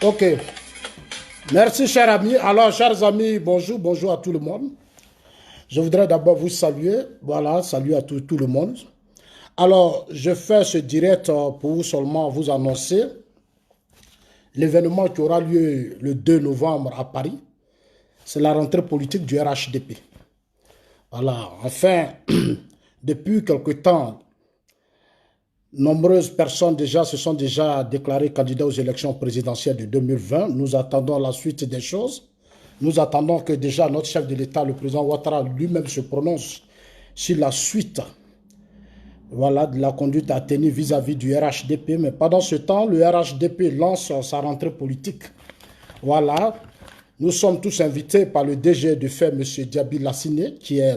Ok. Merci, chers amis. Alors, chers amis, bonjour, bonjour à tout le monde. Je voudrais d'abord vous saluer. Voilà, salut à tout le monde. Alors, je fais ce direct pour seulement vous annoncer l'événement qui aura lieu le 2 novembre à Paris. C'est la rentrée politique du RHDP. Voilà, enfin, depuis quelque temps, nombreuses personnes se sont déjà déclarées candidats aux élections présidentielles de 2020. Nous attendons la suite des choses. Nous attendons que déjà notre chef de l'État, le président Ouattara, lui-même se prononce sur la suite, voilà, de la conduite à tenir vis-à-vis du RHDP. Mais pendant ce temps, le RHDP lance sa rentrée politique. Voilà, nous sommes tous invités par le DG de fait, M. Diaby Lassiné, qui est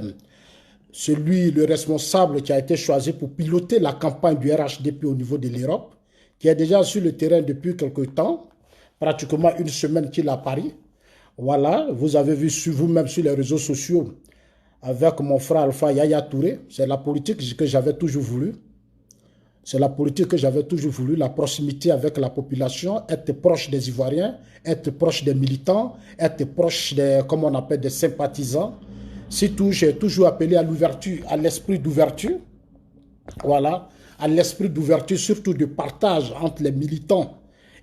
le responsable qui a été choisi pour piloter la campagne du RHDP au niveau de l'Europe, qui est déjà sur le terrain depuis quelque temps, pratiquement une semaine qu'il est à Paris. Voilà, vous avez vu vous-même sur les réseaux sociaux avec mon frère Alpha Yaya Touré. C'est la politique que j'avais toujours voulu. C'est la politique que j'avais toujours voulu, la proximité avec la population, être proche des Ivoiriens, être proche des militants, être proche des, comme on appelle, des sympathisants. Surtout, j'ai toujours appelé à l'ouverture, à l'esprit d'ouverture. Voilà, à l'esprit d'ouverture, surtout de partage entre les militants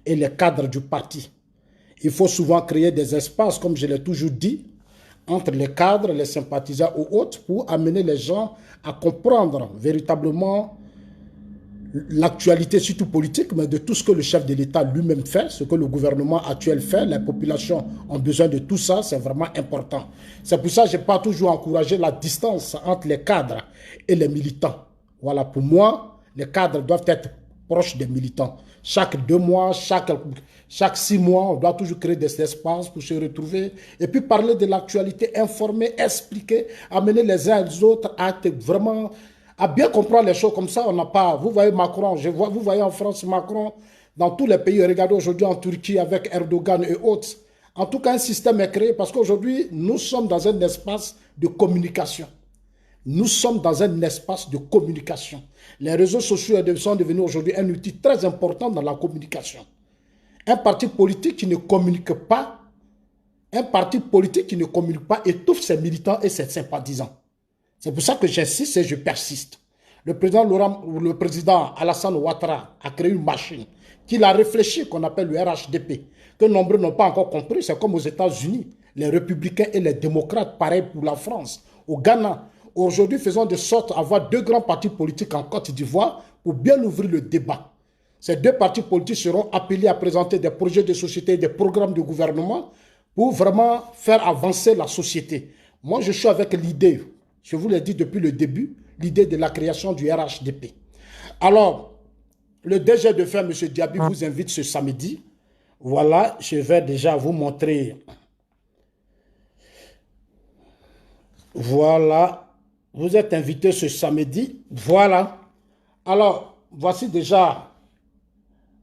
et les cadres du parti. Il faut souvent créer des espaces, comme je l'ai toujours dit, entre les cadres, les sympathisants ou autres, pour amener les gens à comprendre véritablement l'actualité, surtout politique, mais de tout ce que le chef de l'État lui-même fait, ce que le gouvernement actuel fait. Les populations ont besoin de tout ça, c'est vraiment important. C'est pour ça que je n'ai pas toujours encouragé la distance entre les cadres et les militants. Voilà, pour moi, les cadres doivent être proches des militants. Chaque 2 mois, chaque 6 mois, on doit toujours créer des espaces pour se retrouver et puis parler de l'actualité, informer, expliquer, amener les uns et les autres à être vraiment, à bien comprendre les choses. Comme ça, on n'a pas, vous voyez Macron, vous voyez en France Macron, dans tous les pays, regardez aujourd'hui en Turquie avec Erdogan et autres. En tout cas, un système est créé parce qu'aujourd'hui, nous sommes dans un espace de communication. Nous sommes dans un espace de communication. Les réseaux sociaux sont devenus aujourd'hui un outil très important dans la communication. Un parti politique qui ne communique pas, étouffe ses militants et ses sympathisants. C'est pour ça que j'insiste et je persiste. Le président Alassane Ouattara a créé une machine qu'il a réfléchi, qu'on appelle le RHDP, que nombreux n'ont pas encore compris. C'est comme aux États-Unis, les républicains et les démocrates, pareil pour la France, au Ghana. Aujourd'hui, faisons de sorte d'avoir 2 grands partis politiques en Côte d'Ivoire pour bien ouvrir le débat. Ces 2 partis politiques seront appelés à présenter des projets de société, des programmes de gouvernement pour vraiment faire avancer la société. Moi, je suis avec l'idée, je vous l'ai dit depuis le début, l'idée de la création du RHDP. Alors, le DG de fait, M. Diaby, vous invite ce samedi. Voilà, je vais déjà vous montrer. Voilà. Vous êtes invité ce samedi. Voilà. Alors, voici déjà.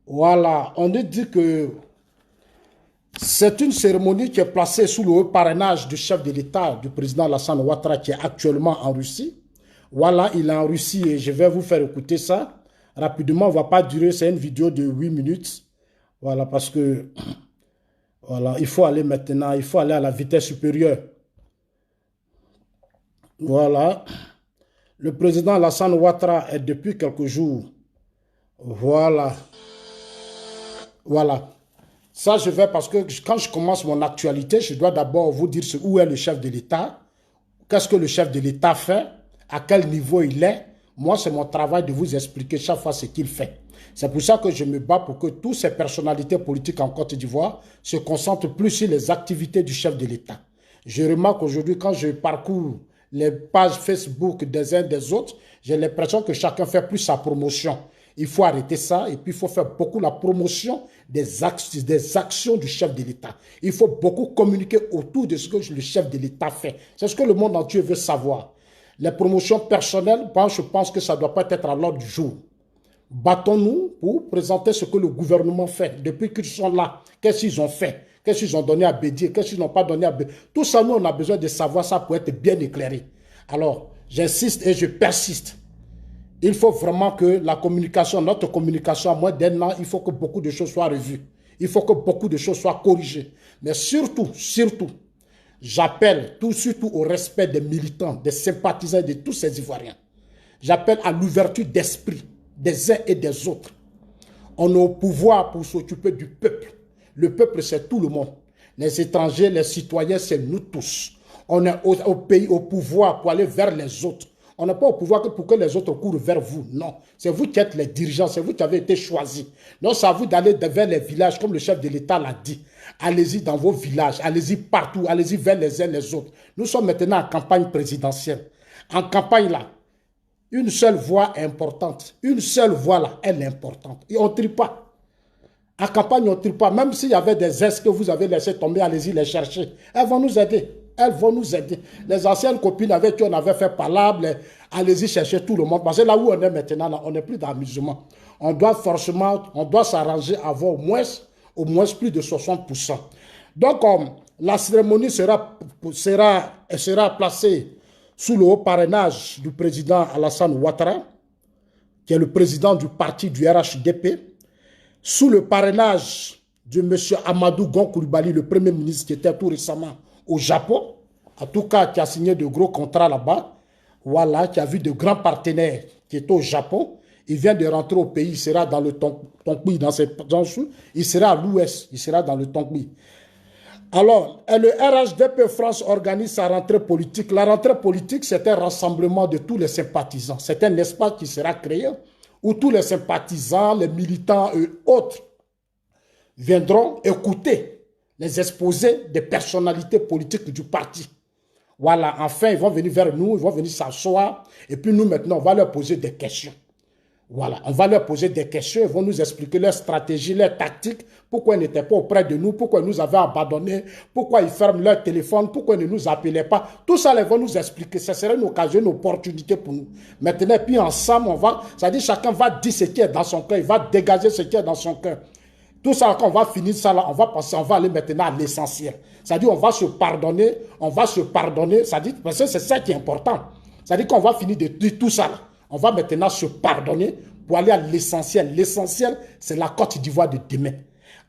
Voilà. On nous dit que C'est une cérémonie qui est placée sous le haut parrainage du chef de l'État, du président Alassane Ouattara, qui est actuellement en Russie. Voilà, il est en Russie et je vais vous faire écouter ça. Rapidement, on ne va pas durer, c'est une vidéo de 8 minutes. Voilà, parce que voilà, il faut aller maintenant, il faut aller à la vitesse supérieure. Voilà. Le président Alassane Ouattara est depuis quelques jours. Voilà. Voilà. Ça, je vais parce que quand je commence mon actualité, je dois d'abord vous dire où est le chef de l'État, qu'est-ce que le chef de l'État fait, à quel niveau il est. Moi, c'est mon travail de vous expliquer chaque fois ce qu'il fait. C'est pour ça que je me bats pour que toutes ces personnalités politiques en Côte d'Ivoire se concentrent plus sur les activités du chef de l'État. Je remarque aujourd'hui, quand je parcours les pages Facebook des uns des autres, j'ai l'impression que chacun fait plus sa promotion. Il faut arrêter ça et puis il faut faire beaucoup la promotion des actions du chef de l'État. Il faut beaucoup communiquer autour de ce que le chef de l'État fait. C'est ce que le monde entier veut savoir. Les promotions personnelles, je pense que ça ne doit pas être à l'ordre du jour. Battons-nous pour présenter ce que le gouvernement fait. Depuis qu'ils sont là, qu'est-ce qu'ils ont fait? Qu'est-ce qu'ils ont donné à Bédier? Qu'est-ce qu'ils n'ont pas donné à Bédier? Tout ça, nous, on a besoin de savoir ça pour être bien éclairé. Alors, j'insiste et je persiste. Il faut vraiment que la communication, notre communication, à moins d'un an, il faut que beaucoup de choses soient revues. Il faut que beaucoup de choses soient corrigées. Mais surtout, j'appelle surtout au respect des militants, des sympathisants et de tous ces Ivoiriens. J'appelle à l'ouverture d'esprit des uns et des autres. On est au pouvoir pour s'occuper du peuple. Le peuple, c'est tout le monde. Les étrangers, les citoyens, c'est nous tous. On est au pays, au pouvoir pour aller vers les autres. On n'est pas au pouvoir que pour que les autres courent vers vous. Non, c'est vous qui êtes les dirigeants, c'est vous qui avez été choisis. Donc, c'est à vous d'aller vers les villages, comme le chef de l'État l'a dit. Allez-y dans vos villages, allez-y partout, allez-y vers les uns les autres. Nous sommes maintenant en campagne présidentielle. En campagne là, une seule voix est importante. Une seule voix là, elle est importante. Et on ne trie pas. En campagne, on ne trie pas. Même s'il y avait des aides que vous avez laissé tomber, allez-y les chercher. Elles vont nous aider. Elles vont nous aider. Les anciennes copines avec qui on avait fait palabre, allez-y chercher tout le monde. Parce que là où on est maintenant, là, on n'est plus d'amusement. On doit forcément, on doit s'arranger à avoir au moins plus de 60%. Donc, la cérémonie sera placée sous le haut parrainage du président Alassane Ouattara, qui est le président du parti du RHDP, sous le parrainage de M. Amadou Gon Coulibaly, le premier ministre qui était tout récemment au Japon, en tout cas qui a signé de gros contrats là-bas, voilà, qui a vu de grands partenaires qui étaient au Japon. Il vient de rentrer au pays, il sera dans le Tongui, il sera à l'ouest, il sera dans le Tongui. Alors, le RHDP France organise sa rentrée politique. La rentrée politique, c'est un rassemblement de tous les sympathisants. C'est un espace qui sera créé où tous les sympathisants, les militants et autres viendront écouter les exposés des personnalités politiques du parti. Voilà, enfin, ils vont venir vers nous, ils vont venir s'asseoir, et puis nous, maintenant, on va leur poser des questions. Voilà, on va leur poser des questions, ils vont nous expliquer leur stratégie, leur tactique, pourquoi ils n'étaient pas auprès de nous, pourquoi ils nous avaient abandonnés, pourquoi ils ferment leur téléphone, pourquoi ils ne nous appelaient pas. Tout ça, ils vont nous expliquer. Ce serait une occasion, une opportunité pour nous. Maintenant, puis ensemble, c'est-à-dire chacun va dire ce qui est dans son cœur, il va dégager ce qui est dans son cœur. Tout ça, quand on va finir ça là, on va aller maintenant à l'essentiel. C'est-à-dire, on va se pardonner, c'est-à-dire, parce que c'est ça qui est important. C'est-à-dire qu'on va finir de dire tout ça là. On va maintenant se pardonner pour aller à l'essentiel. L'essentiel, c'est la Côte d'Ivoire de demain.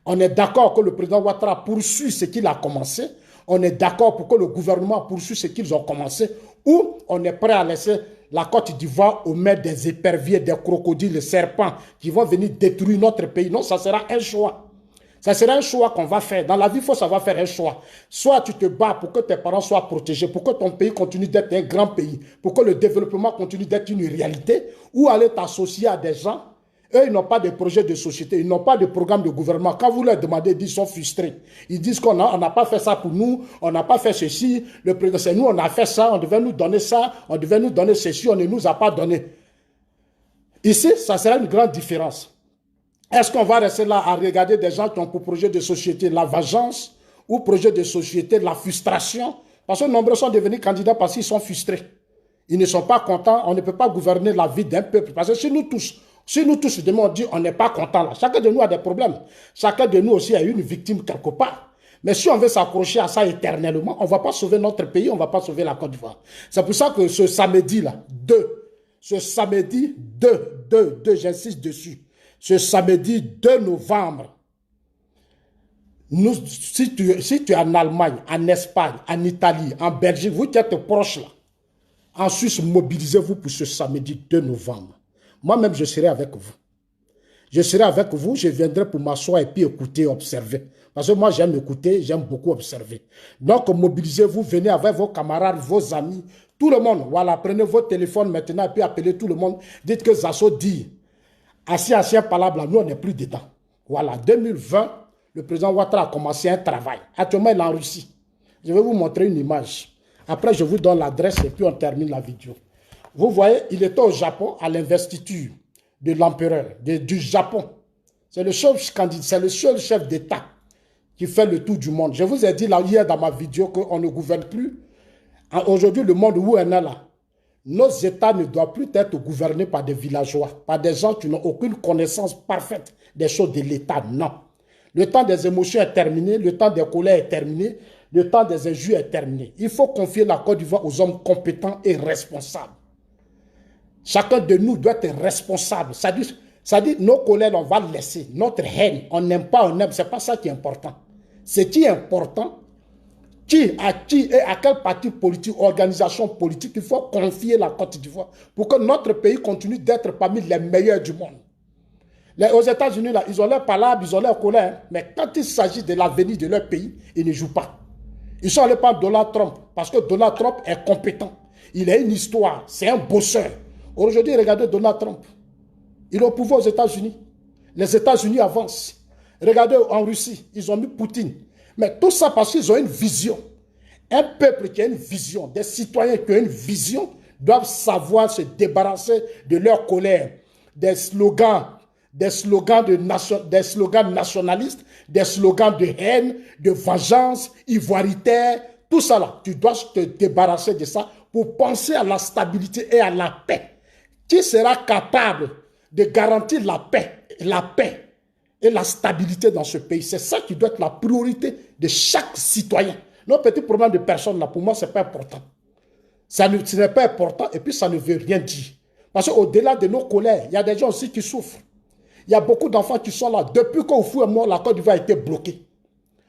On est d'accord que le président Ouattara poursuit ce qu'il a commencé. On est d'accord pour que le gouvernement poursuive ce qu'ils ont commencé. Ou on est prêt à laisser la Côte d'Ivoire aux mains des éperviers, des crocodiles, des serpents qui vont venir détruire notre pays. Non, ça sera un choix. Ça sera un choix qu'on va faire. Dans la vie, il faut savoir faire un choix. Soit tu te bats pour que tes parents soient protégés, pour que ton pays continue d'être un grand pays, pour que le développement continue d'être une réalité, ou aller t'associer à des gens. Eux, ils n'ont pas de projet de société, ils n'ont pas de programme de gouvernement. Quand vous leur demandez, ils sont frustrés. Ils disent qu'on n'a pas fait ça pour nous, on n'a pas fait ceci, le président, c'est nous, on a fait ça, on devait nous donner ça, on devait nous donner ceci, on ne nous a pas donné. Ici, ça sera une grande différence. Est-ce qu'on va rester là à regarder des gens qui ont pour projet de société la vengeance ou projet de société la frustration? Parce que nombreux sont devenus candidats parce qu'ils sont frustrés. Ils ne sont pas contents, on ne peut pas gouverner la vie d'un peuple. Parce que si nous tous, demain on dit on n'est pas content là, chacun de nous a des problèmes. Chacun de nous aussi a une victime quelque part. Mais si on veut s'accrocher à ça éternellement, on ne va pas sauver notre pays, on ne va pas sauver la Côte d'Ivoire. C'est pour ça que ce samedi-là, ce samedi 2, j'insiste dessus, ce samedi 2 novembre, si tu es en Allemagne, en Espagne, en Italie, en Belgique, vous qui êtes proches là, en Suisse, mobilisez-vous pour ce samedi 2 novembre. Moi-même, je serai avec vous. Je serai avec vous, je viendrai pour m'asseoir et puis écouter, observer. Parce que moi, j'aime écouter, j'aime beaucoup observer. Donc, mobilisez-vous, venez avec vos camarades, vos amis, tout le monde. Voilà, prenez votre téléphone maintenant et puis appelez tout le monde. Dites que Zasso dit, ancien palabre, nous, on n'est plus dedans. Voilà, 2020, le président Ouattara a commencé un travail. Actuellement, il est en Russie. Je vais vous montrer une image. Après, je vous donne l'adresse et puis on termine la vidéo. Vous voyez, il était au Japon à l'investiture de l'empereur du Japon. C'est le seul chef d'État qui fait le tour du monde. Je vous ai dit là, hier dans ma vidéo qu'on ne gouverne plus. Aujourd'hui, le monde où on est là, nos États ne doivent plus être gouvernés par des villageois, par des gens qui n'ont aucune connaissance parfaite des choses de l'État. Non. Le temps des émotions est terminé, le temps des colères est terminé, le temps des injures est terminé. Il faut confier la Côte d'Ivoire aux hommes compétents et responsables. Chacun de nous doit être responsable. Ça dit nos colères, on va laisser. Notre haine, on n'aime pas, on aime. Ce n'est pas ça qui est important. Ce qui est important, qui et à quel parti politique, organisation politique, il faut confier la Côte d'Ivoire pour que notre pays continue d'être parmi les meilleurs du monde. Aux États-Unis, là, ils ont leur palabre, ils ont leur colère, mais quand il s'agit de l'avenir de leur pays, ils ne jouent pas. Ils sont allés par Donald Trump, parce que Donald Trump est compétent. Il a une histoire, c'est un bosseur. Aujourd'hui, regardez Donald Trump. Il est au pouvoir aux États-Unis. Les États-Unis avancent. Regardez en Russie, ils ont mis Poutine. Mais tout ça parce qu'ils ont une vision. Un peuple qui a une vision, des citoyens qui ont une vision, doivent savoir se débarrasser de leur colère, des slogans nationalistes, des slogans de haine, de vengeance, ivoiritaire, tout ça là. Tu dois te débarrasser de ça pour penser à la stabilité et à la paix. Qui sera capable de garantir la paix et la stabilité dans ce pays? C'est ça qui doit être la priorité de chaque citoyen. Nos petits problèmes de personnes là, pour moi, ce n'est pas important. Ce n'est pas important et puis ça ne veut rien dire. Parce qu'au-delà de nos colères, il y a des gens aussi qui souffrent. Il y a beaucoup d'enfants qui sont là. Depuis qu'au fou et moi, la Côte d'Ivoire a été bloquée.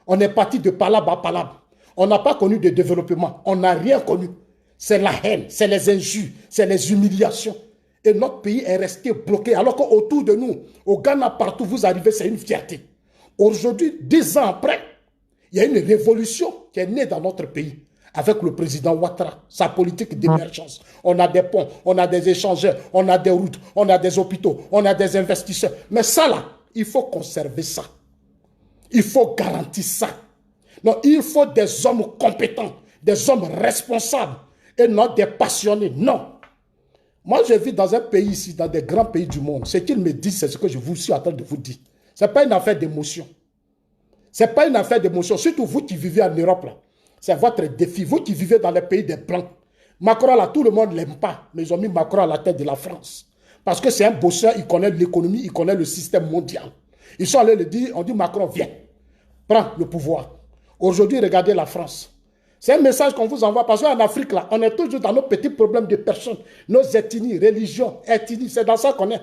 On est parti de palabre à palabre. On n'a pas connu de développement. On n'a rien connu. C'est la haine, c'est les injures, c'est les humiliations. Et notre pays est resté bloqué. Alors qu'autour de nous, au Ghana, partout, vous arrivez, c'est une fierté. Aujourd'hui, 10 ans après, il y a une révolution qui est née dans notre pays. Avec le président Ouattara, sa politique d'émergence. On a des ponts, on a des échangeurs, on a des routes, on a des hôpitaux, on a des investisseurs. Mais ça là, il faut conserver ça. Il faut garantir ça. Non, il faut des hommes compétents, des hommes responsables et non des passionnés. Non. Moi, je vis dans un pays ici, dans des grands pays du monde. Ce qu'ils me disent, c'est ce que je vous suis en train de vous dire. Ce n'est pas une affaire d'émotion. Ce n'est pas une affaire d'émotion. Surtout vous qui vivez en Europe, là. C'est votre défi. Vous qui vivez dans les pays des Blancs. Macron, là, tout le monde ne l'aime pas. Mais ils ont mis Macron à la tête de la France. Parce que c'est un bosseur, il connaît l'économie, il connaît le système mondial. Ils sont allés le dire, on dit Macron, viens, prends le pouvoir. Aujourd'hui, regardez la France. C'est un message qu'on vous envoie. Parce qu'en Afrique, là, on est toujours dans nos petits problèmes de personnes. Nos ethnies, religions, ethnies, c'est dans ça qu'on est.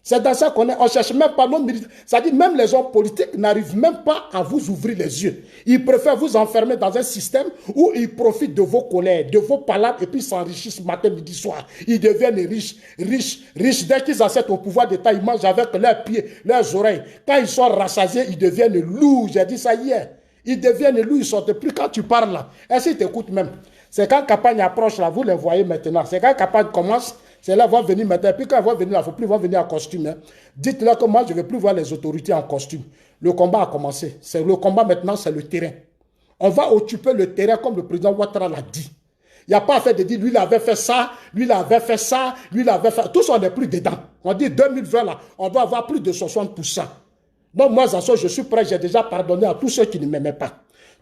C'est dans ça qu'on est. On ne cherche même pas nos militaires. C'est-à-dire même les hommes politiques n'arrivent même pas à vous ouvrir les yeux. Ils préfèrent vous enfermer dans un système où ils profitent de vos colères, de vos palabres et puis s'enrichissent matin, midi, soir. Ils deviennent riches, riches, riches. Dès qu'ils accèdent au pouvoir d'État, ils mangent avec leurs pieds, leurs oreilles. Quand ils sont rassasiés, ils deviennent lourds. J'ai dit ça hier. Ils deviennent lourds, ils ne sortent plus. Quand tu parles là, est-ce qu'ils t'écoutent même? C'est quand campagne approche là, vous les voyez maintenant. C'est quand campagne commence. C'est là, vont venir maintenant. Et puis quand ils vont venir là, il ne faut plus venir en costume. Hein. Dites-leur que moi, je ne vais plus voir les autorités en costume. Le combat a commencé. Le combat maintenant, c'est le terrain. On va occuper le terrain comme le président Ouattara l'a dit. Il n'y a pas à faire de dire, lui, il avait fait ça, lui, il avait fait ça, lui, il avait fait... Tous, on n'est plus dedans. On dit 2020, là, on doit avoir plus de 60%. Donc moi, Zasso, je suis prêt, j'ai déjà pardonné à tous ceux qui ne m'aimaient pas.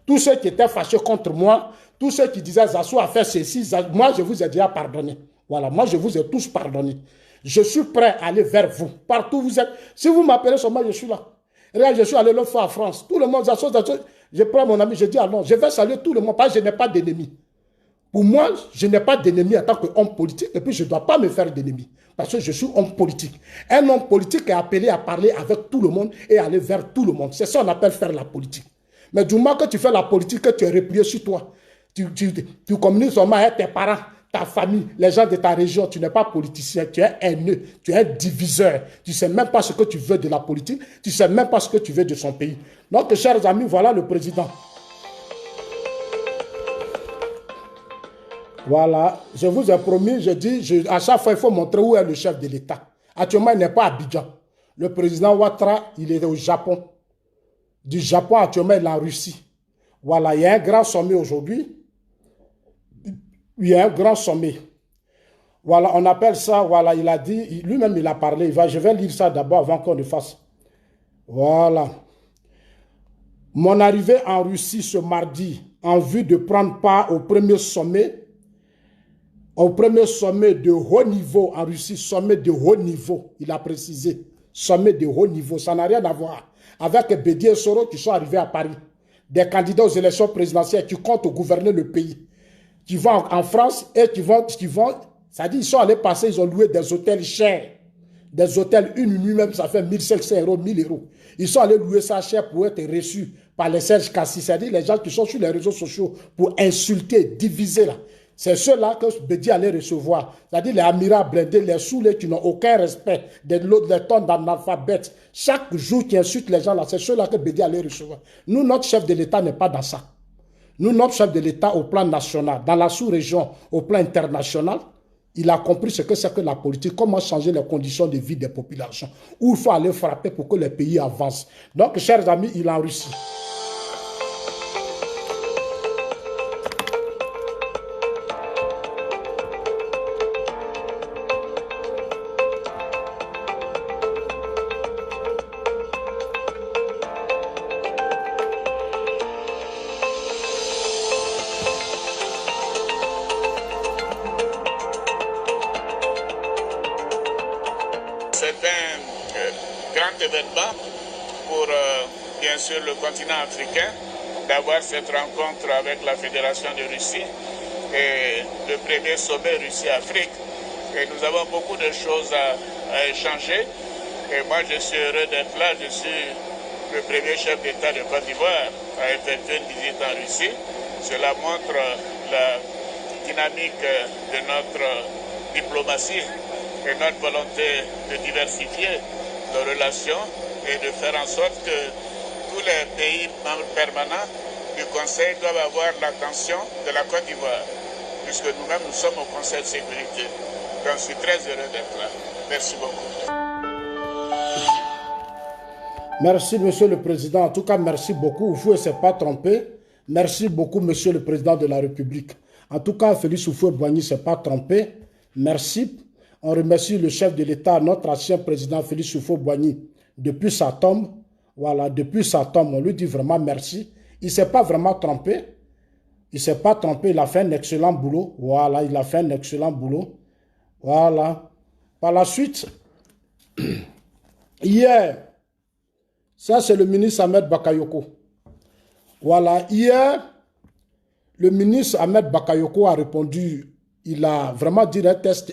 Tous ceux qui étaient fâchés contre moi, tous ceux qui disaient, Zasso a fait ceci, moi, je vous ai déjà pardonné. Voilà, moi je vous ai tous pardonné. Je suis prêt à aller vers vous. Partout où vous êtes. Si vous m'appelez seulement, je suis là. Regarde, je suis allé l'autre fois en France. Tout le monde, Je prends mon ami, je dis, ah non, je vais saluer tout le monde parce que je n'ai pas d'ennemis. Pour moi, je n'ai pas d'ennemis en tant qu'homme politique et puis je ne dois pas me faire d'ennemis parce que je suis homme politique. Un homme politique est appelé à parler avec tout le monde et aller vers tout le monde. C'est ça qu'on appelle faire la politique. Mais du moment que tu fais la politique, que tu es replié sur toi, tu communiques seulement avec tes parents, ta famille, les gens de ta région, tu n'es pas politicien, tu es haineux, tu es diviseur. Tu ne sais même pas ce que tu veux de la politique, tu ne sais même pas ce que tu veux de son pays. Donc, chers amis, voilà le président. Voilà, je vous ai promis, je dis, à chaque fois, il faut montrer où est le chef de l'État. Actuellement, il n'est pas à Abidjan. Le président Ouattara, il est au Japon. Du Japon, actuellement, il est en Russie. Voilà, il y a un grand sommet aujourd'hui. Il y a un grand sommet. Voilà, on appelle ça, voilà, il a dit, lui-même il a parlé, je vais lire ça d'abord avant qu'on le fasse. Voilà. Mon arrivée en Russie ce mardi, en vue de prendre part au premier sommet de haut niveau en Russie, sommet de haut niveau, il a précisé, sommet de haut niveau, ça n'a rien à voir avec Bédié et Soro qui sont arrivés à Paris, des candidats aux élections présidentielles qui comptent gouverner le pays, qui vont en France et qui vont ça dit, ils sont allés passer, ils ont loué des hôtels chers, des hôtels, une nuit même, ça fait 1500 euros, 1000 euros. Ils sont allés louer ça cher pour être reçus par les Serge Kassi, c'est-à-dire les gens qui sont sur les réseaux sociaux pour insulter, diviser là. C'est ceux-là que Bédi allait recevoir. C'est-à-dire les amirats blindés, les soulés qui n'ont aucun respect, des tonnes d'analphabètes. Chaque jour qui insulte les gens là, c'est ceux-là que Bédi allait recevoir. Nous, notre chef de l'État n'est pas dans ça. Nous, notre chef de l'État au plan national, dans la sous-région, au plan international, il a compris ce que c'est que la politique, comment changer les conditions de vie des populations, où il faut aller frapper pour que les pays avancent. Donc, chers amis, il est en Russie. C'est un grand événement pour, bien sûr, le continent africain, d'avoir cette rencontre avec la Fédération de Russie et le premier sommet Russie-Afrique. Et nous avons beaucoup de choses à échanger. Et moi, je suis heureux d'être là. Je suis le premier chef d'État de Côte d'Ivoire à effectuer une visite en Russie. Cela montre la dynamique de notre diplomatie et notre volonté de diversifier nos relations et de faire en sorte que tous les pays membres permanents du Conseil doivent avoir l'attention de la Côte d'Ivoire, puisque nous-mêmes, nous sommes au Conseil de sécurité. Donc, je suis très heureux d'être là. Merci beaucoup. Merci, Monsieur le Président. En tout cas, merci beaucoup. Vous ne s'est pas trompé. Merci beaucoup, Monsieur le Président de la République. En tout cas, Félix Houphouët-Boigny ne s'est pas trompé. Merci. On remercie le chef de l'État, notre ancien président Félix Houphouët-Boigny, depuis sa tombe. Voilà, depuis sa tombe, on lui dit vraiment merci. Il ne s'est pas vraiment trompé. Il ne s'est pas trompé, il a fait un excellent boulot. Voilà, il a fait un excellent boulot. Voilà. Par la suite, hier, ça c'est le ministre Ahmed Bakayoko. Voilà, hier, le ministre Ahmed Bakayoko a répondu. Il a vraiment dit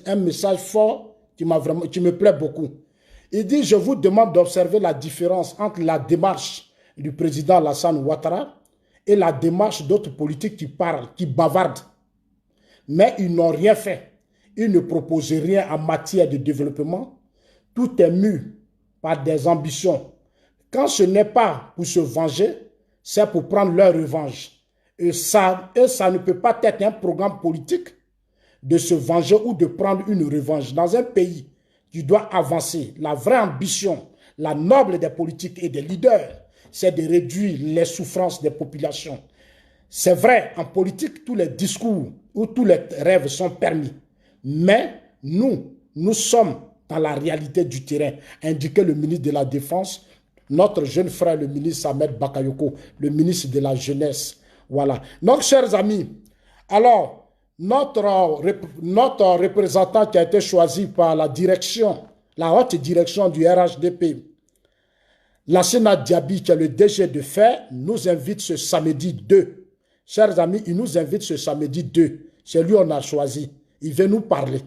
un message fort qui me plaît beaucoup. Il dit, je vous demande d'observer la différence entre la démarche du président Alassane Ouattara et la démarche d'autres politiques qui parlent, qui bavardent. Mais ils n'ont rien fait. Ils ne proposent rien en matière de développement. Tout est mu par des ambitions. Quand ce n'est pas pour se venger, c'est pour prendre leur revanche. Et ça ne peut pas être un programme politique de se venger ou de prendre une revanche. Dans un pays qui doit avancer, la vraie ambition, la noble des politiques et des leaders, c'est de réduire les souffrances des populations. C'est vrai, en politique, tous les discours ou tous les rêves sont permis. Mais nous sommes dans la réalité du terrain, indiquait le ministre de la Défense, notre jeune frère, le ministre Ahmed Bakayoko, le ministre de la Jeunesse. Voilà. Donc, chers amis, alors, notre représentant qui a été choisi par la direction, la haute direction du RHDP, Lassana Diaby, qui est le DG de FAIR, nous invite ce samedi 2. Chers amis, il nous invite ce samedi 2. C'est lui qu'on a choisi. Il veut nous parler.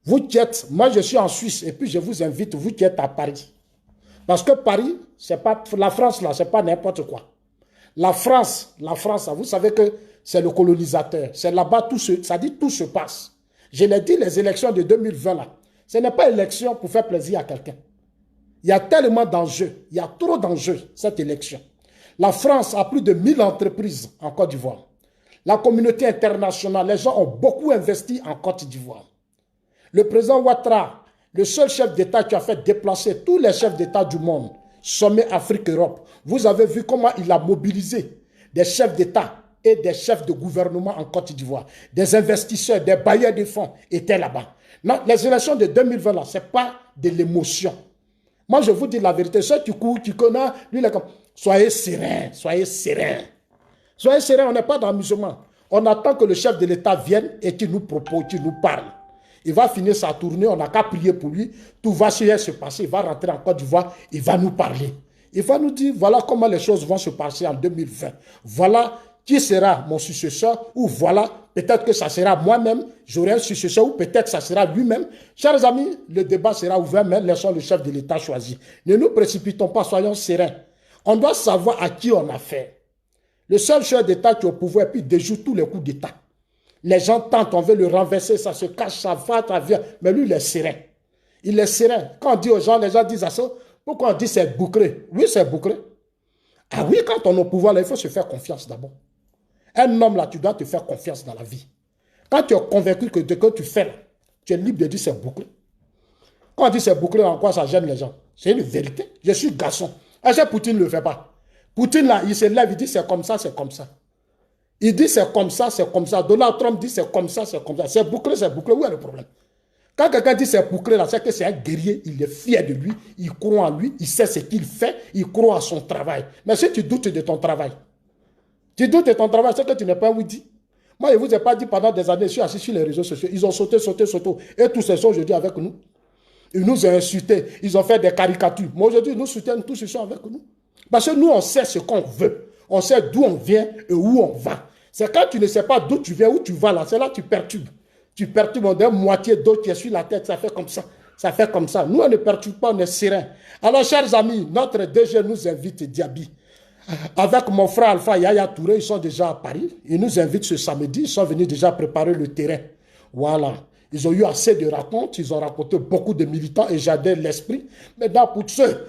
Vous qui êtes, moi je suis en Suisse et puis je vous invite, vous qui êtes à Paris. Parce que Paris, c'est pas la France là, c'est pas n'importe quoi. La France, vous savez que c'est le colonisateur. C'est là-bas, ça dit tout se passe. Je l'ai dit, les élections de 2020 là, ce n'est pas élection pour faire plaisir à quelqu'un. Il y a tellement d'enjeux, il y a trop d'enjeux, cette élection. La France a plus de 1000 entreprises en Côte d'Ivoire. La communauté internationale, les gens ont beaucoup investi en Côte d'Ivoire. Le président Ouattara, le seul chef d'État qui a fait déplacer tous les chefs d'État du monde, sommet Afrique-Europe. Vous avez vu comment il a mobilisé des chefs d'État et des chefs de gouvernement en Côte d'Ivoire. Des investisseurs, des bailleurs de fonds étaient là-bas. Les élections de 2020, là, ce n'est pas de l'émotion. Moi, je vous dis la vérité. Ceux qui courent, qui connaissent, lui, comme, soyez sereins, soyez sereins. Soyez sereins, on n'est pas dans l'amusement. On attend que le chef de l'État vienne et qu'il nous propose, qu'il nous parle. Il va finir sa tournée, on n'a qu'à prier pour lui. Tout va se passer, il va rentrer en Côte d'Ivoire, il va nous parler. Il va nous dire, voilà comment les choses vont se passer en 2020. Voilà qui sera mon successeur, ou voilà, peut-être que ça sera moi-même, j'aurai un successeur, ou peut-être ça sera lui-même. Chers amis, le débat sera ouvert, mais laissons le chef de l'État choisir. Ne nous précipitons pas, soyons sereins. On doit savoir à qui on a affaire. Le seul chef d'État qui est au pouvoir, et puis déjoue tous les coups d'État. Les gens tentent, on veut le renverser, ça se cache, ça va, ça vient. Mais lui, il est serein. Il est serein. Quand on dit aux gens, les gens disent à ça, pourquoi on dit c'est bouclé? Oui, c'est bouclé. Ah oui, quand on est au pouvoir, là, il faut se faire confiance d'abord. Un homme, là, tu dois te faire confiance dans la vie. Quand tu es convaincu que ce que tu fais, là, tu es libre de dire c'est bouclé. Quand on dit c'est bouclé, en quoi ça gêne les gens? C'est une vérité. Je suis garçon. Est-ce que Poutine ne le fait pas? Poutine, là, il se lève, il dit c'est comme ça, c'est comme ça. Il dit c'est comme ça, c'est comme ça. Donald Trump dit c'est comme ça, c'est comme ça. C'est bouclé, c'est bouclé. Où est le problème? Quand quelqu'un dit c'est bouclé, là, c'est que c'est un guerrier, il est fier de lui, il croit en lui, il sait ce qu'il fait, il croit à son travail. Mais si tu doutes de ton travail, c'est que tu n'es pas un Widi. Moi, je ne vous ai pas dit pendant des années, je suis assis sur les réseaux sociaux, ils ont sauté. Et tous ces sont aujourd'hui avec nous. Ils nous ont insultés, ils ont fait des caricatures. Moi, aujourd'hui, nous soutiennent tous, ils sont avec nous. Parce que nous, on sait ce qu'on veut. On sait d'où on vient et où on va. C'est quand tu ne sais pas d'où tu viens, où tu vas là, c'est là que tu perturbes. Tu perturbes, on a moitié d'eau qui est sur la tête, ça fait comme ça. Ça fait comme ça. Nous, on ne perturbe pas, on est serein. Alors, chers amis, notre DG nous invite, Diaby. Avec mon frère Alpha Yaya Touré, ils sont déjà à Paris. Ils nous invitent ce samedi. Ils sont venus déjà préparer le terrain. Voilà. Ils ont eu assez de racontes. Ils ont raconté beaucoup de militants et j'adhère l'esprit. Maintenant, pour ceux,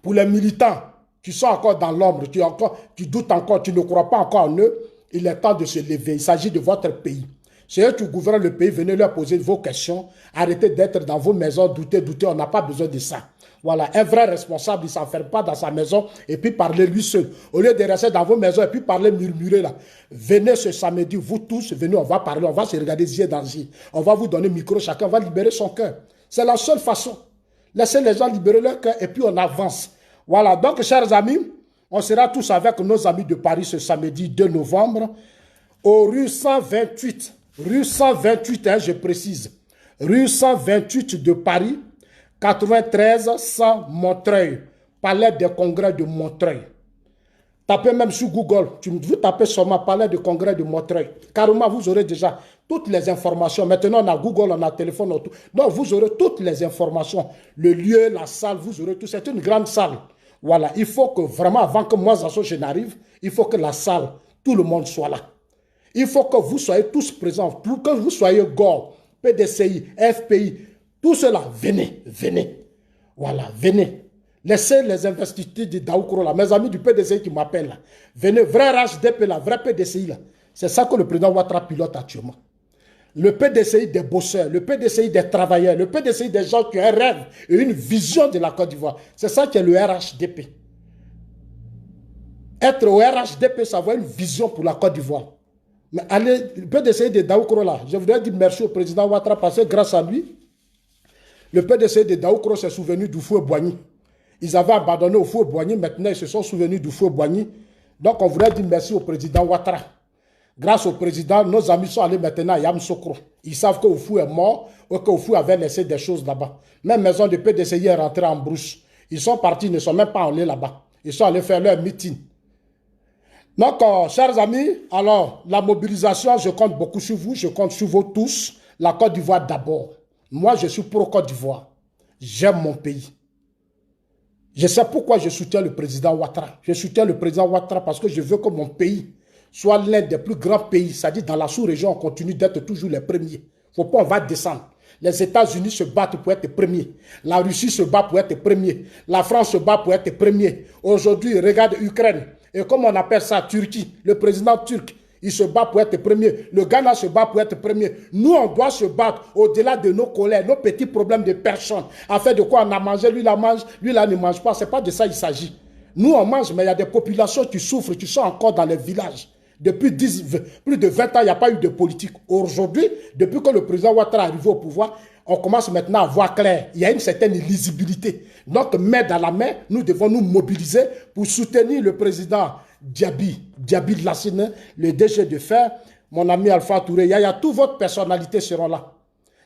pour les militants qui sont encore dans l'ombre, tu doutes encore, tu ne crois pas encore en eux, il est temps de se lever. Il s'agit de votre pays. C'est eux qui gouvernent le pays. Venez leur poser vos questions. Arrêtez d'être dans vos maisons, douter. On n'a pas besoin de ça. Voilà, un vrai responsable, il ne s'enferme pas dans sa maison et puis parler lui seul. Au lieu de rester dans vos maisons et puis parler, murmurer là. Venez ce samedi, vous tous, venez, on va parler, on va se regarder yeux dans yeux. On va vous donner micro, chacun va libérer son cœur. C'est la seule façon. Laissez les gens libérer leur cœur et puis on avance. Voilà, donc chers amis, on sera tous avec nos amis de Paris ce samedi 2 novembre, au rue 128. Rue 128, hein, je précise. Rue 128 de Paris. 93 100 Montreuil, Palais des Congrès de Montreuil. Tapez même sur Google, vous tapez seulement Palais des Congrès de Montreuil. Carrément, vous aurez déjà toutes les informations. Maintenant, on a Google, on a téléphone, on a tout. Donc, vous aurez toutes les informations. Le lieu, la salle, vous aurez tout. C'est une grande salle. Voilà, il faut que vraiment, avant que moi, je n'arrive, il faut que la salle, tout le monde soit là. Il faut que vous soyez tous présents, pour que vous soyez GOR, PDCI, FPI, tout cela, venez, venez. Voilà, venez. Laissez les investitures de Daoukro, là, mes amis du PDCI qui m'appellent là. Venez, vrai RHDP là, vrai PDCI là. C'est ça que le président Ouattara pilote actuellement. Le PDCI des bosseurs, le PDCI des travailleurs, le PDCI des gens qui ont un rêve et une vision de la Côte d'Ivoire. C'est ça qui est le RHDP. Être au RHDP, ça va une vision pour la Côte d'Ivoire. Mais allez, le PDCI de Daoukro là, je voudrais dire merci au président Ouattara parce que grâce à lui, le PDC de Daoukro s'est souvenu du Fouet-Boigny. Ils avaient abandonné au Fouet-Boigny, maintenant ils se sont souvenus du Fouet-Boigny. Donc on voudrait dire merci au président Ouattara. Grâce au président, nos amis sont allés maintenant à Yamoussoukro. Ils savent que Oufou est mort ou que Oufou avait laissé des choses là-bas. Même maison de PDCI est rentrée en brousse. Ils sont partis, ils ne sont même pas allés là-bas. Ils sont allés faire leur meeting. Donc, chers amis, alors, la mobilisation, je compte beaucoup sur vous, je compte sur vous tous. La Côte d'Ivoire d'abord. Moi, je suis pro Côte d'Ivoire. J'aime mon pays. Je sais pourquoi je soutiens le président Ouattara. Je soutiens le président Ouattara parce que je veux que mon pays soit l'un des plus grands pays. C'est-à-dire, dans la sous-région, on continue d'être toujours les premiers. Il ne faut pas, on va descendre. Les États-Unis se battent pour être premiers. La Russie se bat pour être premier. La France se bat pour être premier. Aujourd'hui, regarde l'Ukraine. Et comme on appelle ça, Turquie, le président turc, il se bat pour être premier. Le Ghana se bat pour être premier. Nous, on doit se battre au-delà de nos colères, nos petits problèmes de personnes. Afin de quoi on a mangé, lui la mange, lui là ne mange pas. Ce n'est pas de ça qu'il s'agit. Nous, on mange, mais il y a des populations qui souffrent, qui sont encore dans les villages. Depuis plus de 20 ans, il n'y a pas eu de politique. Aujourd'hui, depuis que le président Ouattara est arrivé au pouvoir, on commence maintenant à voir clair. Il y a une certaine lisibilité. Donc, main dans la main, nous devons nous mobiliser pour soutenir le président Djaby Lassine, le DG de Fer, mon ami Alpha Touré. Yaya, toutes votre personnalités seront là.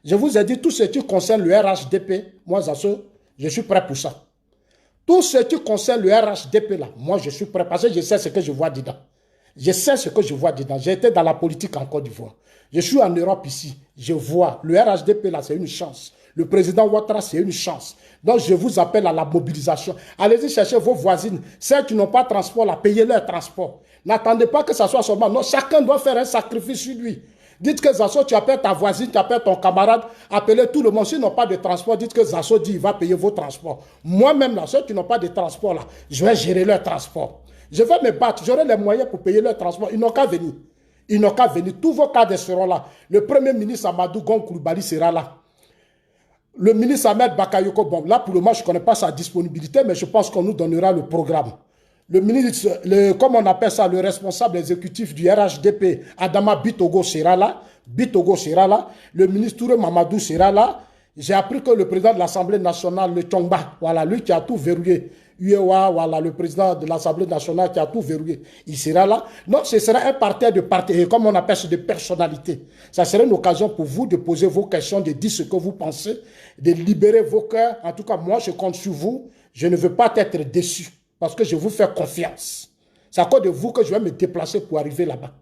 Je vous ai dit, tout ce qui concerne le RHDP, moi, je suis prêt pour ça. Tout ce qui concerne le RHDP, là, moi, je suis prêt parce que je sais ce que je vois dedans. Je sais ce que je vois dedans. J'ai été dans la politique en Côte d'Ivoire. Je suis en Europe ici. Je vois. Le RHDP, là, c'est une chance. Le président Ouattara, c'est une chance. Donc, je vous appelle à la mobilisation. Allez-y chercher vos voisines. Celles qui n'ont pas de transport, là, payez leur transport. N'attendez pas que ça soit seulement. Non, chacun doit faire un sacrifice sur lui. Dites que Zasso, tu appelles ta voisine, tu appelles ton camarade, appelez tout le monde. S'ils n'ont pas de transport, dites que Zasso dit il va payer vos transports. Moi-même, là, ceux qui n'ont pas de transport, là, je vais gérer leur transport. Je vais me battre, j'aurai les moyens pour payer leur transport. Ils n'ont qu'à venir. Ils n'ont qu'à venir. Tous vos cadres seront là. Le premier ministre Amadou Gon Coulibaly sera là. Le ministre Ahmed Bakayoko, bon, là pour le moment, je ne connais pas sa disponibilité, mais je pense qu'on nous donnera le programme. Le ministre, comme on appelle ça, le responsable exécutif du RHDP, Adama Bitogo sera là. Bitogo sera là. Le ministre Touré Mamadou sera là. J'ai appris que le président de l'Assemblée nationale, le Tchongba, voilà, lui qui a tout verrouillé, UEWA, voilà, le président de l'Assemblée nationale qui a tout verrouillé, il sera là. Donc, ce sera un parterre de partis, comme on appelle ça, de personnalités. Ça sera une occasion pour vous de poser vos questions, de dire ce que vous pensez, de libérer vos cœurs. En tout cas, moi, je compte sur vous. Je ne veux pas être déçu parce que je vous fais confiance. C'est à cause de vous que je vais me déplacer pour arriver là-bas.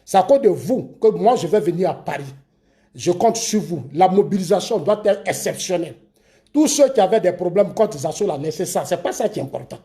C'est à cause de vous que moi, je vais venir à Paris. Je compte sur vous. La mobilisation doit être exceptionnelle. Tous ceux qui avaient des problèmes contre Zasso, là, laissez ça. Ce n'est pas ça qui est important.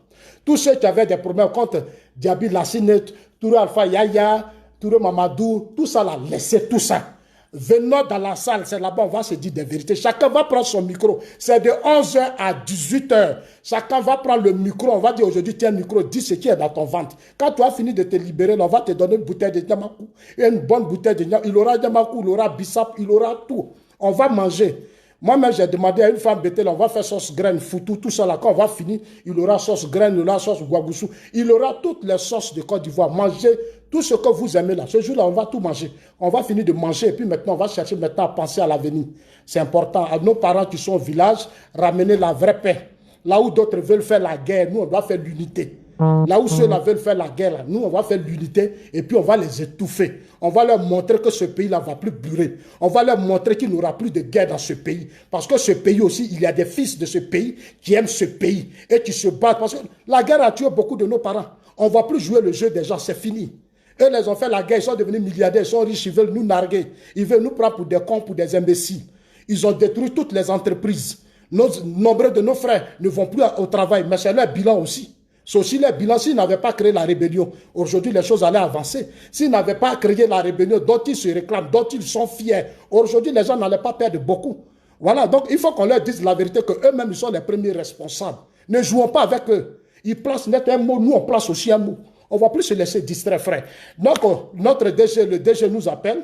Tous ceux qui avaient des problèmes contre Djaby Lassine, Touré Alpha Yaya, Touré Mamadou, tout ça, là, laissez tout ça. Venons dans la salle, c'est là-bas, on va se dire des vérités. Chacun va prendre son micro. C'est de 11h à 18h. Chacun va prendre le micro. On va dire aujourd'hui, tiens le micro, dis ce qui est dans ton ventre. Quand tu as fini de te libérer, on va te donner une bouteille de Niamakou. Une bonne bouteille de Niamakou. Il aura Niamakou, il aura Bissap, il aura tout. On va manger. Moi-même, j'ai demandé à une femme bételle, on va faire sauce graine, foutou, tout ça là. Quand on va finir, il aura sauce graine, il aura sauce guagoussou. Il aura toutes les sauces de Côte d'Ivoire. Mangez tout ce que vous aimez là. Ce jour-là, on va tout manger. On va finir de manger et puis maintenant, on va chercher maintenant à penser à l'avenir. C'est important. À nos parents qui sont au village, ramener la vraie paix. Là où d'autres veulent faire la guerre, nous, on doit faire l'unité. Là où ceux-là veulent faire la guerre, là, nous, on va faire l'unité et puis on va les étouffer. On va leur montrer que ce pays-là ne va plus brûler. On va leur montrer qu'il n'y aura plus de guerre dans ce pays. Parce que ce pays aussi, il y a des fils de ce pays qui aiment ce pays et qui se battent. Parce que la guerre a tué beaucoup de nos parents. On ne va plus jouer le jeu des gens, c'est fini. Eux, ils ont fait la guerre, ils sont devenus milliardaires, ils sont riches, ils veulent nous narguer. Ils veulent nous prendre pour des cons, pour des imbéciles. Ils ont détruit toutes les entreprises. Nombreux de nos frères ne vont plus au travail, mais c'est leur bilan aussi. C'est aussi leur bilan. S'ils n'avaient pas créé la rébellion, aujourd'hui les choses allaient avancer. S'ils n'avaient pas créé la rébellion dont ils se réclament, dont ils sont fiers, aujourd'hui les gens n'allaient pas perdre beaucoup. Voilà, donc il faut qu'on leur dise la vérité qu'eux-mêmes ils sont les premiers responsables. Ne jouons pas avec eux. Ils placent net un mot, nous on place aussi un mot. On ne va plus se laisser distraire, frère. Donc notre DG, le DG nous appelle.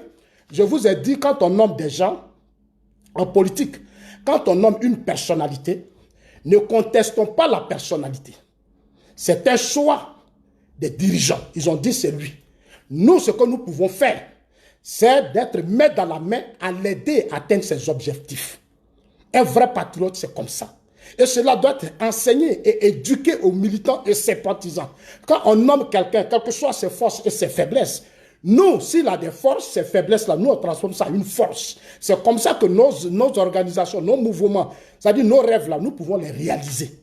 Je vous ai dit, quand on nomme des gens en politique, quand on nomme une personnalité, ne contestons pas la personnalité. C'est un choix des dirigeants. Ils ont dit c'est lui. Nous, ce que nous pouvons faire, c'est d'être main dans la main à l'aider à atteindre ses objectifs. Un vrai patriote, c'est comme ça. Et cela doit être enseigné et éduqué aux militants et ses partisans. Quand on nomme quelqu'un, quelles que soient ses forces et ses faiblesses, Nous, s'il a des forces, ces faiblesses-là, nous, on transforme ça en une force. C'est comme ça que nos organisations, nos mouvements, c'est-à-dire nos rêves-là, nous pouvons les réaliser.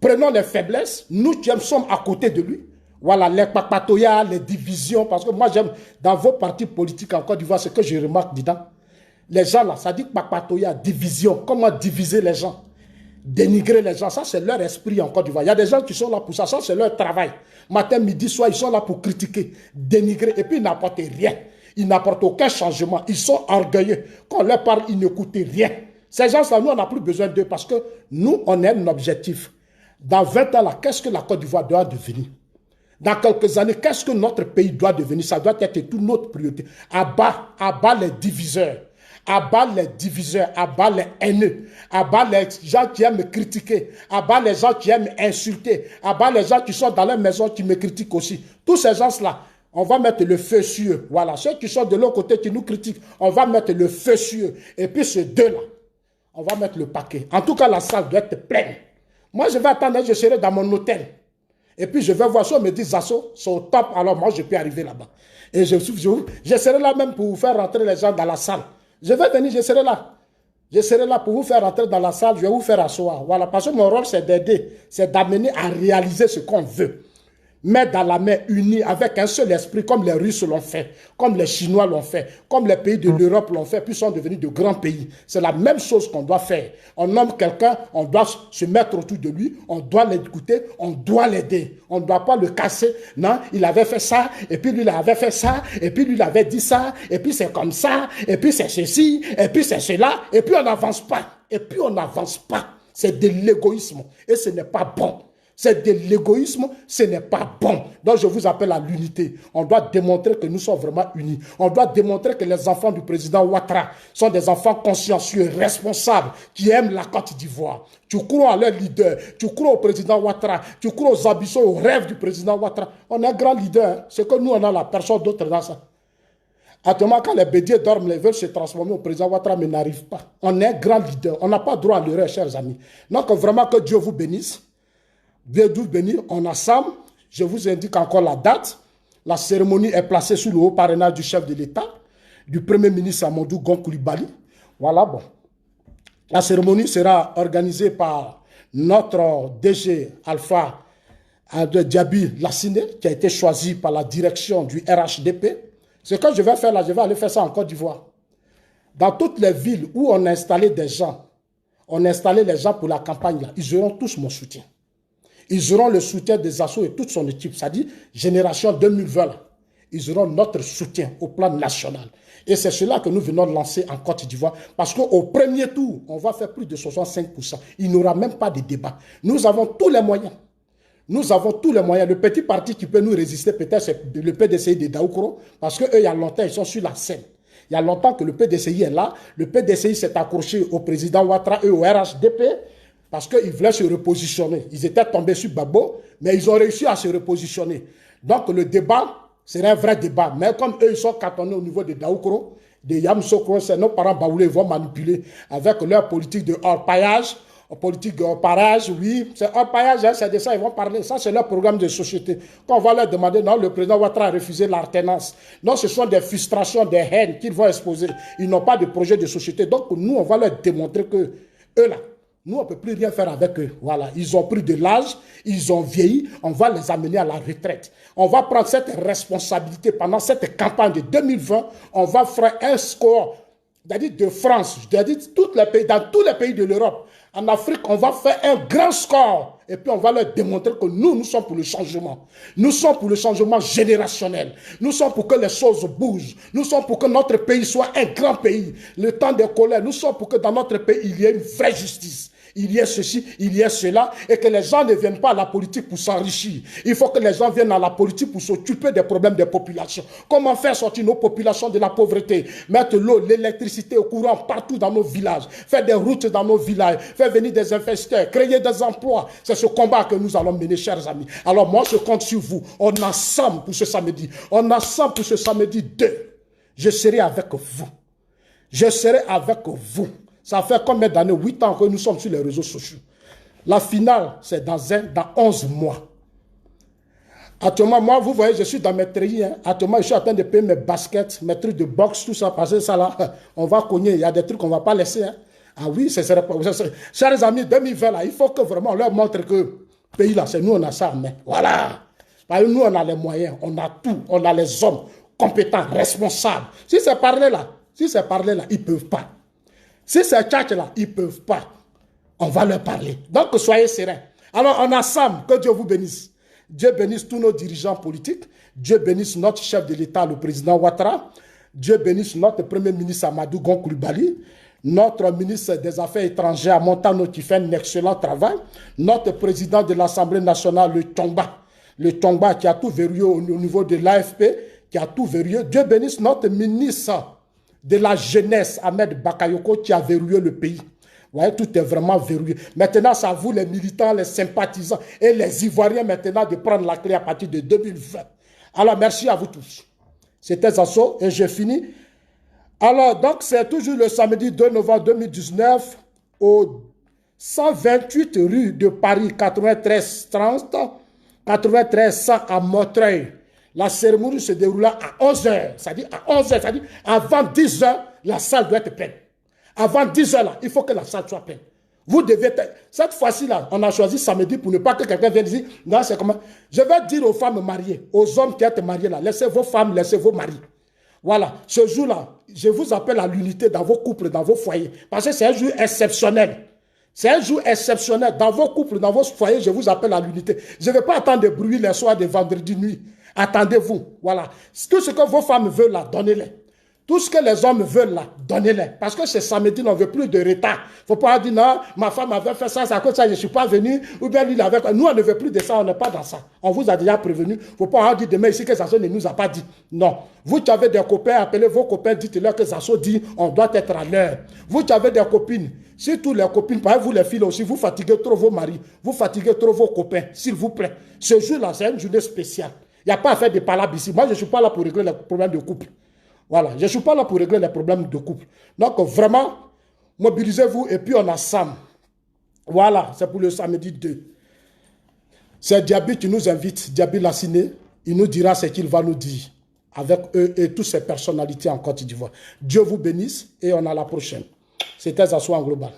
Prenons les faiblesses, nous qui sommes à côté de lui. Voilà, les papatoyas, les divisions, parce que moi, j'aime, dans vos partis politiques en Côte d'Ivoire, ce que je remarque dedans, les gens là, ça dit papatoya, division, comment diviser les gens, dénigrer les gens, ça c'est leur esprit en Côte d'Ivoire. Il y a des gens qui sont là pour ça, ça c'est leur travail. Matin, midi, soir, ils sont là pour critiquer, dénigrer, et puis ils n'apportent rien. Ils n'apportent aucun changement, ils sont orgueilleux. Quand on leur parle, ils n'écoutent rien. Ces gens-là, nous, on n'a plus besoin d'eux parce que nous, on a un objectif. Dans 20 ans, là, qu'est-ce que la Côte d'Ivoire doit devenir? Dans quelques années, qu'est-ce que notre pays doit devenir? Ça doit être toute notre priorité. Abat les diviseurs. Abat les diviseurs, abat les haineux, abat les gens qui aiment me critiquer, abat les gens qui aiment insulter, abat les gens qui sont dans leur maison qui me critiquent aussi. Tous ces gens-là, on va mettre le feu sur eux. Voilà, ceux qui sont de l'autre côté qui nous critiquent, on va mettre le feu sur eux. Et puis ces deux-là, on va mettre le paquet. En tout cas, la salle doit être pleine. Moi, je vais attendre, je serai dans mon hôtel. Et puis je vais voir, si on me dit Zasso, c'est au top, alors moi je peux arriver là-bas. Et je serai là même pour vous faire rentrer les gens dans la salle. Je vais venir, je serai là. Je serai là pour vous faire rentrer dans la salle, je vais vous faire asseoir. Voilà, parce que mon rôle c'est d'aider, c'est d'amener à réaliser ce qu'on veut. Mettre dans la main unie avec un seul esprit, comme les Russes l'ont fait, comme les Chinois l'ont fait, comme les pays de l'Europe l'ont fait, puis sont devenus de grands pays. C'est la même chose qu'on doit faire. On nomme quelqu'un, on doit se mettre autour de lui, on doit l'écouter, on doit l'aider. On ne doit pas le casser. Non, il avait fait ça, et puis lui il avait fait ça, et puis lui il avait dit ça, et puis c'est comme ça, et puis c'est ceci, et puis c'est cela, et puis on n'avance pas. Et puis on n'avance pas. C'est de l'égoïsme, et ce n'est pas bon. C'est de l'égoïsme, ce n'est pas bon. Donc je vous appelle à l'unité. On doit démontrer que nous sommes vraiment unis. On doit démontrer que les enfants du président Ouattara sont des enfants consciencieux, responsables, qui aiment la Côte d'Ivoire. Tu crois à leur leader, tu crois au président Ouattara, tu crois aux ambitions, aux rêves du président Ouattara. On est un grand leader. Hein. C'est que nous, on a la personne d'autre dans ça. Actuellement, quand les bédiers dorment, ils veulent se transformer au président Ouattara, mais n'arrivent pas. On est un grand leader. On n'a pas droit à l'erreur, chers amis. Donc vraiment que Dieu vous bénisse. Dieu vous bénisse, on assemble. Je vous indique encore la date. La cérémonie est placée sous le haut parrainage du chef de l'État, du Premier ministre Amadou Gon Coulibaly. Voilà, bon. La cérémonie sera organisée par notre DG Alpha Diaby Lassine, qui a été choisi par la direction du RHDP. Ce que je vais faire là, je vais aller faire ça en Côte d'Ivoire. Dans toutes les villes où on a installé des gens, on a installé les gens pour la campagne là, ils auront tous mon soutien. Ils auront le soutien des Assauts et toute son équipe, c'est-à-dire Génération 2020. Là. Ils auront notre soutien au plan national. Et c'est cela que nous venons de lancer en Côte d'Ivoire. Parce qu'au premier tour, on va faire plus de 65%. Il n'y aura même pas de débat. Nous avons tous les moyens. Nous avons tous les moyens. Le petit parti qui peut nous résister, peut-être, c'est le PDCI de Daoukro. Parce qu'eux, il y a longtemps, ils sont sur la scène. Il y a longtemps que le PDCI est là. Le PDCI s'est accroché au président Ouattara et au RHDP. Parce qu'ils voulaient se repositionner. Ils étaient tombés sur Babo, mais ils ont réussi à se repositionner. Donc le débat serait un vrai débat. Mais comme eux, ils sont cantonnés au niveau de Daoukro, de Yamsokro, c'est nos parents baoulés, ils vont manipuler avec leur politique de hors-paillage. Politique de hors-paillage, oui, c'est hors-paillage, hein, c'est de ça ils vont parler. Ça, c'est leur programme de société. Quand on va leur demander, non, le président Ouattara a refusé l'alternance. Non, ce sont des frustrations, des haines qu'ils vont exposer. Ils n'ont pas de projet de société. Donc nous, on va leur démontrer que eux là, nous, on ne peut plus rien faire avec eux. Voilà, ils ont pris de l'âge, ils ont vieilli, on va les amener à la retraite. On va prendre cette responsabilité pendant cette campagne de 2020. On va faire un score, c'est-à-dire de France, c'est-à-dire dans tous les pays de l'Europe. En Afrique, on va faire un grand score. Et puis, on va leur démontrer que nous sommes pour le changement. Nous sommes pour le changement générationnel. Nous sommes pour que les choses bougent. Nous sommes pour que notre pays soit un grand pays. Le temps des colères, nous sommes pour que dans notre pays, il y ait une vraie justice. Il y a ceci, il y a cela, et que les gens ne viennent pas à la politique pour s'enrichir. Il faut que les gens viennent à la politique pour s'occuper des problèmes des populations. Comment faire sortir nos populations de la pauvreté? Mettre l'eau, l'électricité au courant partout dans nos villages. Faire des routes dans nos villages. Faire venir des investisseurs. Créer des emplois. C'est ce combat que nous allons mener, chers amis. Alors moi, je compte sur vous. On est ensemble pour ce samedi. On est ensemble pour ce samedi 2. Je serai avec vous. Je serai avec vous. Ça fait combien d'années? 8 ans que nous sommes sur les réseaux sociaux. La finale, c'est dans 11 mois. Actuellement, moi, vous voyez, je suis dans mes treillis. Hein. Actuellement, je suis en train de payer mes baskets, mes trucs de boxe, tout ça, parce que ça là, on va cogner. Il y a des trucs qu'on ne va pas laisser. Hein. Ah oui, c'est chers amis, 2020, là, il faut que vraiment on leur montre que le pays, là, c'est nous, on a ça en main. Voilà. Parce que nous, on a les moyens, on a tout, on a les hommes compétents, responsables. Si c'est parler là, ils ne peuvent pas. Si c'est tchatch là, ils ne peuvent pas. On va leur parler. Donc, soyez sereins. Alors, on a Sam, que Dieu vous bénisse. Dieu bénisse tous nos dirigeants politiques. Dieu bénisse notre chef de l'État, le président Ouattara. Dieu bénisse notre premier ministre Amadou Gon Coulibaly. Notre ministre des Affaires étrangères, Montano, qui fait un excellent travail. Notre président de l'Assemblée nationale, le Tchongba, qui a tout verrouillé au niveau de l'AFP, qui a tout verrouillé. Dieu bénisse notre ministre de la jeunesse, Ahmed Bakayoko, qui a verrouillé le pays. Vous voyez, tout est vraiment verrouillé. Maintenant, c'est à vous, les militants, les sympathisants et les Ivoiriens, maintenant, de prendre la clé à partir de 2020. Alors, merci à vous tous. C'était Zasso et j'ai fini. Alors, donc, c'est toujours le samedi 2 novembre 2019 au 128 rue de Paris, 93 30, 93 100 à Montreuil. La cérémonie se déroula à 11h. C'est-à-dire à 11h, c'est-à-dire avant 10h, la salle doit être pleine. Avant 10h, là, il faut que la salle soit pleine. Vous devez... Cette fois-ci, là, on a choisi samedi pour ne pas que quelqu'un vienne dire, non, c'est comment... Je vais dire aux femmes mariées, aux hommes qui êtes mariés, là, laissez vos femmes, laissez vos maris. Voilà, ce jour-là, je vous appelle à l'unité dans vos couples, dans vos foyers. Parce que c'est un jour exceptionnel. C'est un jour exceptionnel. Dans vos couples, dans vos foyers, je vous appelle à l'unité. Je ne vais pas attendre de bruit les soirs de vendredi nuit. Attendez-vous. Voilà. Tout ce que vos femmes veulent, là, donnez-les. Tout ce que les hommes veulent là, donnez-les. Parce que ce samedi, on ne veut plus de retard. Il ne faut pas dire non, ma femme avait fait ça, c'est à cause de ça, je ne suis pas venu. Ou bien lui, il avait... Nous, on ne veut plus de ça, on n'est pas dans ça. On vous a déjà prévenu. Il ne faut pas dire demain ici que Zasso ne nous a pas dit. Non. Vous qui avez des copains, appelez vos copains, dites-leur que Zasso dit, on doit être à l'heure. Vous qui avez des copines, si tous les copines, par exemple, vous les filles aussi, vous fatiguez trop vos maris, vous fatiguez trop vos copains, s'il vous plaît. Ce jour-là, c'est une journée spéciale. Il n'y a pas à faire de palabres ici. Moi, je ne suis pas là pour régler les problèmes de couple. Voilà, je ne suis pas là pour régler les problèmes de couple. Donc, vraiment, mobilisez-vous et puis on a Sam. Voilà, c'est pour le samedi 2. C'est Diaby qui nous invite, Diaby Lassiné. Il nous dira ce qu'il va nous dire avec eux et toutes ces personnalités en Côte d'Ivoire. Dieu vous bénisse et on a la prochaine. C'était Zasso en global.